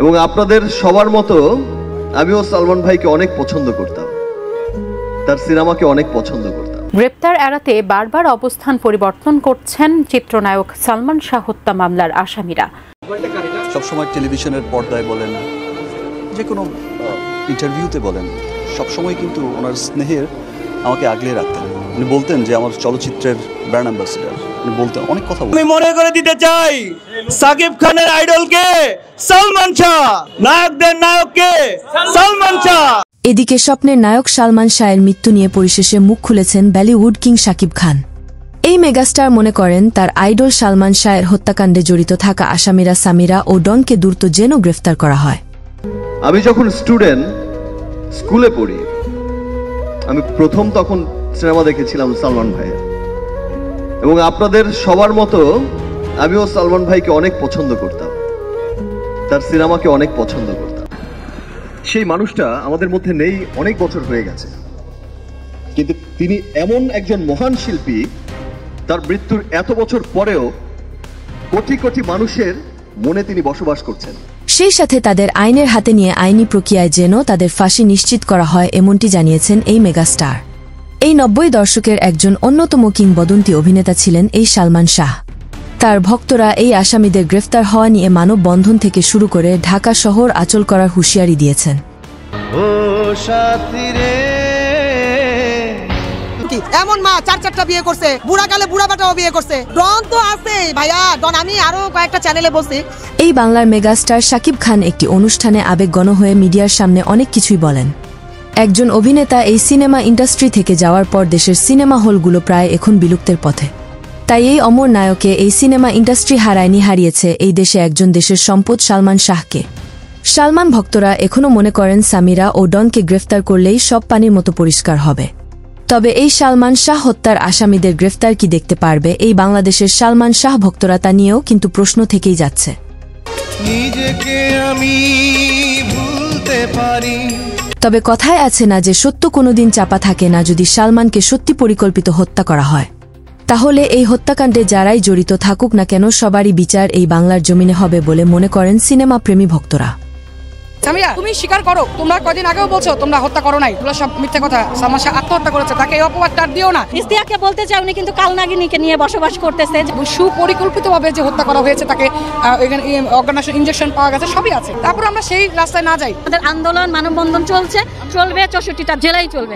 এবং আপনাদের সবার মতো আমিও সালমান ভাইকে অনেক পছন্দ করতাম, তার সিনেমাকে অনেক পছন্দ করতাম। গ্রেপ্তার এড়াতে বারবার অবস্থান পরিবর্তন করছেন চিত্রনায়ক সালমান শাহ হত্যা মামলার আসামিরা। সবসময় টেলিভিশনের পর্দায় বলেন, যে কোনো ইন্টারভিউতে বলেন, সবসময় কিন্তু ওনার স্নেহের আমাকে আগলে রাখতেন। উনি বলতেন যে আমার চলচ্চিত্রের ব্র্যান্ড অ্যাম্বাসেডর। উনি বলতেন অনেক কথা। আমি মনে করে দিতে চাই সাকিব খানের আইডলকে সালমান শাহ, নায়কদের নায়ককে সালমান শাহ। এদিকে স্বপ্নের নায়ক সালমান শাহের মৃত্যু নিয়ে পরিশেষে মুখ খুলেছেন বলিউড কিং শাকিব খান। এই মেগাস্টার মনে করেন তার আইডল সালমান শাহের হত্যাকাণ্ডে জড়িত থাকা আসামিরা সামিরা ও ডনকে দ্রুত যেন গ্রেফতার করা হয়। আমি যখন স্টুডেন্ট স্কুলে পড়ি, আমি প্রথম তখন সিনেমা দেখেছিলাম সালমান ভাইয়ের, এবং আপনাদের সবার মতো আমিও সালমান ভাইকে অনেক পছন্দ করতাম, তার সিনেমাকে অনেক পছন্দ করতাম। সেই মানুষটা আমাদের মধ্যে নেই, অনেক বছর হয়ে গেছে, কিন্তু তিনি এমন একজন মহান শিল্পী, তার মৃত্যুর এত বছর পরেও কোটি কোটি মানুষের মনে তিনি বসবাস করছেন। সেই সাথে তাদের আইনের হাতে নিয়ে আইনি প্রক্রিয়ায় যেন তাদের ফাঁসি নিশ্চিত করা হয়, এমনটি জানিয়েছেন এই মেগাস্টার। এই 90 দশকের একজন অন্যতম কিংবদন্তি অভিনেতা ছিলেন এই সালমান শাহ। তার ভক্তরা এই আসামিদের গ্রেফতার হওয়া নিয়ে মানববন্ধন থেকে শুরু করে ঢাকা শহর আচল করার হুঁশিয়ারি দিয়েছেন। এমন মা 4-4টা বিয়ে করছে, বুড়া কালে বুড়া বাটাও বিয়ে করছে। ডন তো আছে ভাইয়া, ডন আমি আরো কয়েকটা চ্যানেলে বলছি। এই বাংলার মেগাস্টার শাকিব খান একটি অনুষ্ঠানে আবেগঘন হয়ে মিডিয়ার সামনে অনেক কিছুই বলেন। একজন অভিনেতা এই সিনেমা ইন্ডাস্ট্রি থেকে যাওয়ার পর দেশের সিনেমা হলগুলো প্রায় এখন বিলুপ্তের পথে। তাই এই অমর নায়কে এই সিনেমা ইন্ডাস্ট্রি হারিয়েছে এই দেশে একজন দেশের সম্পদ সালমান শাহকে। সালমান ভক্তরা এখনও মনে করেন সামিরা ও ডনকে গ্রেফতার করলেই সব পানির মতো পরিষ্কার হবে। তবে এই সালমান শাহ হত্যার আসামিদের গ্রেফতার কি দেখতে পারবে এই বাংলাদেশের সালমান শাহ ভক্তরা, তা নিয়েও কিন্তু প্রশ্ন থেকেই যাচ্ছে। নিজেকে আমি ভুলতে পারি। তবে কথায় আছে না যে সত্য কোনোদিন চাপা থাকে না। যদি সালমানকে সত্যি পরিকল্পিত হত্যা করা হয়, তাহলে এই হত্যাকাণ্ডে যারাই জড়িত থাকুক না কেন সবারই বিচার এই বাংলার জমিনে হবে বলে মনে করেন সিনেমা প্রেমী ভক্তরা। সামিরা, তুমি স্বীকার করো, তোমরা কয়দিন আগেও বলছো তোমরা হত্যা করো নাই, এগুলো সব মিথ্যা কথা। সালমান শাহ আত্মহত্যা করেছে, তাকে এই অপবাদটা দিও না। ইস্তিয়াককে বলতে চাই উনি কিন্তু কালনাগিনীকে নিয়ে বসবাস করতেছে। সুপরিকল্পিতভাবে যে হত্যা করা হয়েছে, তাকে অর্গানাইজেশন ইনজেকশন পাওয়া গেছে, সবই আছে। তারপর আমরা সেই রাস্তায় না যাই। আমাদের আন্দোলন মানববন্ধন চলবে 64টা জেলায় চলবে।